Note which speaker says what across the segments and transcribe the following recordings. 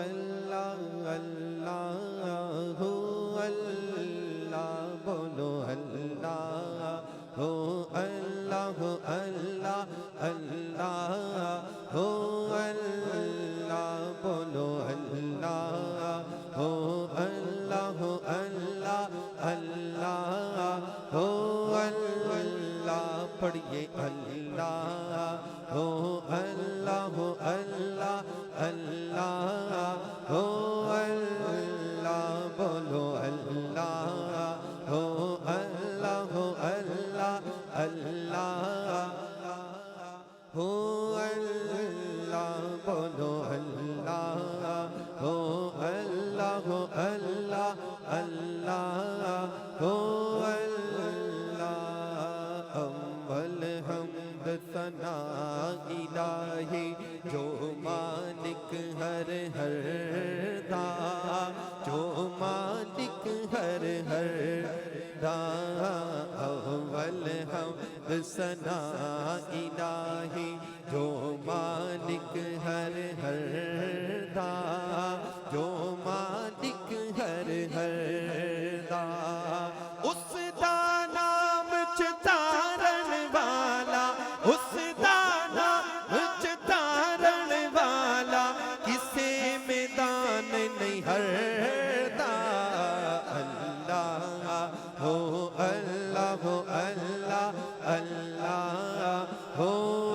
Speaker 1: اللہ اللہ ہو اللہ بولو اللہ ہو اللہ ہو اللہ اللہ ہو اللہ بولو اللہ ہو اللہ ہو اللہ اللہ ہو اللہ پڑھیے اللہ ہو اللہ ہو اللہ اللہ ہو اللہ بولو اللہ ہو اللہ ہو اللہ اللہ ہو اللہ بولو اللہ ہو اللہ ہو اللہ اللہ ہو اللہ اول حمد ثنا الہی جو مالک ہر ہر دا جو مالک ہر ہر دا اول حمد ثنا الہی جو مالک ہر ہر دا جو مالک ہر ہر دا اس دا نام چتارن والا اس دا نام چتارن والا کسے میدان نہیں ہردا اللہ ہو اللہ ہو اللہ اللہ ہو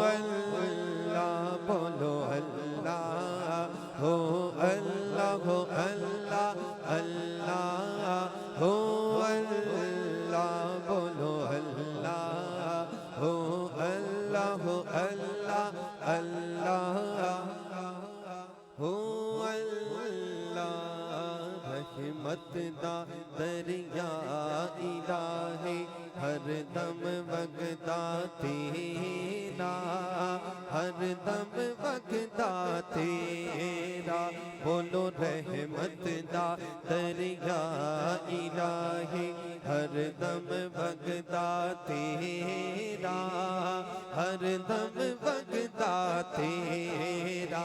Speaker 1: اللہ بولو اللہ ہو اللہ ہو اللہ اللہ ہو اللہ بولو اللہ ہو اللہ ہو اللہ اللہ ہو اللہ رحمت دا دریا الہی ہر دم وگدا تیرا ہر دم وگدا تیرا بولو رحمت دا دریا الہی ہر دم وگدا تیرا ہر دم وگدا تیرا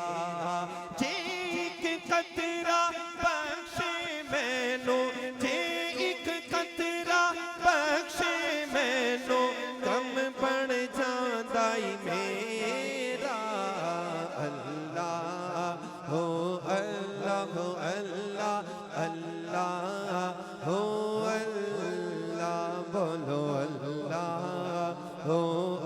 Speaker 1: جے ایک قطرہ بخشے مینو جے ایک قطرہ بخشے مینو کم بڑھ جاندائی میرا اللہ ہو اللہ ہو اللہ اللہ ہو اللہ بولو اللہ ہو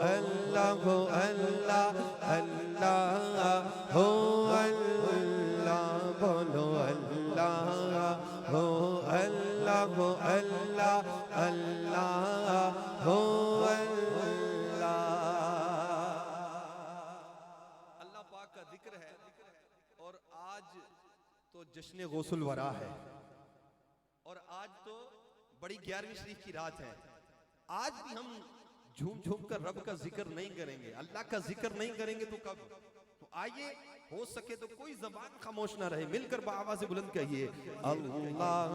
Speaker 1: اللہ ہو اللہ اللہ ہو اللہ بولو اللہ ہو اللہ ہو اللہ اللہ ہو اللہ
Speaker 2: اللہ پاک کا ذکر ہے اور آج تو جشن غوث الورا ہے اور آج تو بڑی 11ویں شریف کی رات ہے آج بھی ہم جھوم جھوم کر رب کا ذکر نہیں کریں گے اللہ کا ذکر نہیں کریں گے تو کب تو آئیے ہو سکے تو کوئی زبان خاموش نہ رہے مل کر بآواز بلند کہیے
Speaker 1: اللہ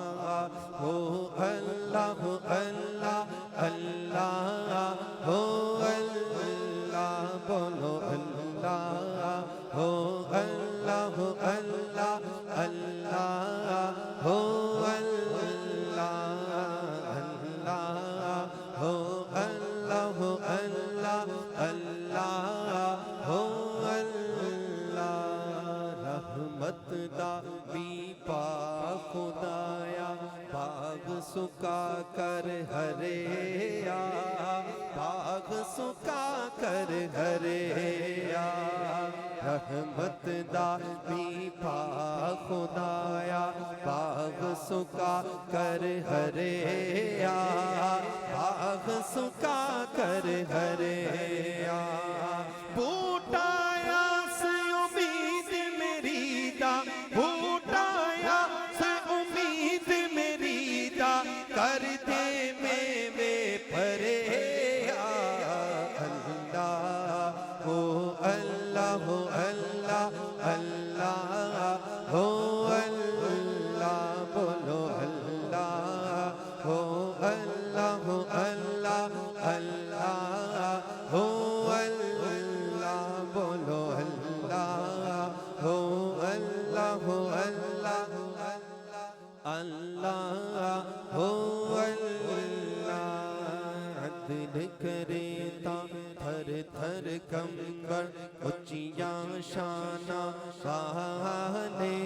Speaker 1: ہو اللہ ہو اللہ اللہ ہو اللہ بولو اللہ ہو اللہ ہو اللہ اللہ ہو اللہ اللہ ہو اللہ ہو اللہ اللہ ہو رحمت دا بھی پا خدایا باغ سکا کر ہریا باغ سکا کر ہریا رحمت دا بھی پا خدایا باغ سکا کر ہریا باغ سکا کر ہریا بوٹایا سے امید میری دا بوٹایا سے امید میری دا کر دے میوے پرے اللہ ہو اللہ ہو اللہ اللہ ہو اللہ بولو اللہ ہو اللہ ہو اللہ اللہ ہو اللہ بولو اللہ ہو اللہ ہو اللہ اچیاں شاناں والے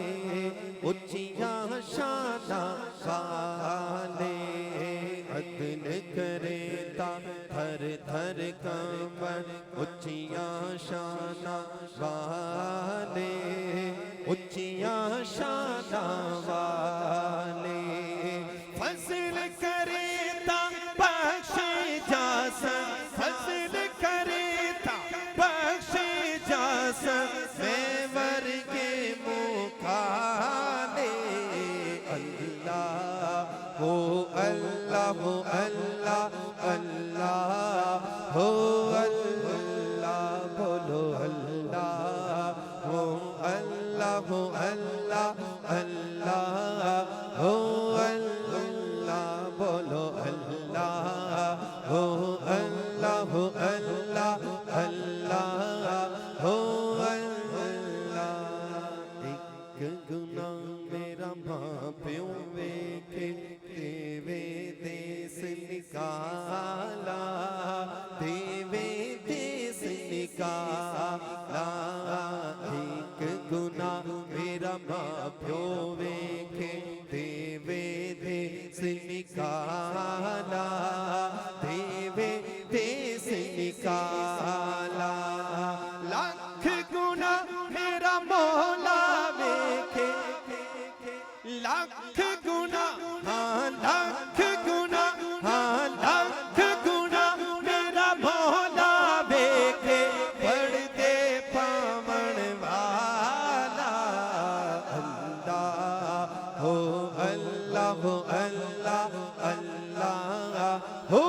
Speaker 1: اچیاں شاناں والے عدل کرے تا تھر تھر کمبر اچیاں شاناں والے اچیاں شاناں والے فضل کرے تا بخشے جاسن فضل کرے تا بخشے جاسن میں ورگے مکالے اللہ ہو اللہ ہو اللہ اللہ ہو اللہ بولو اللہ ہو اللہ ہو اللہ اللہ ہو اللہ بولو اللہ ہو اللہ ہو اللہ اللہ ہو اللہ ایک گناہ میرا ماں پیوں ویکھے دیوے دیس نکالا دیوے دیس نکالا ایک گناہ میرا ماں پیوں ویکھے دیوے دیس نکالا دیوے دیس نکالا لاکھ گناہ میرا مولا ویکھے لاکھ گناہ ہاں لاکھ گناہ ہاں لاکھ گناہ میرا مولا ویکھے پڑھ دے پاون والا اللہ ہو اللہ ہو اللہ اللہ ہو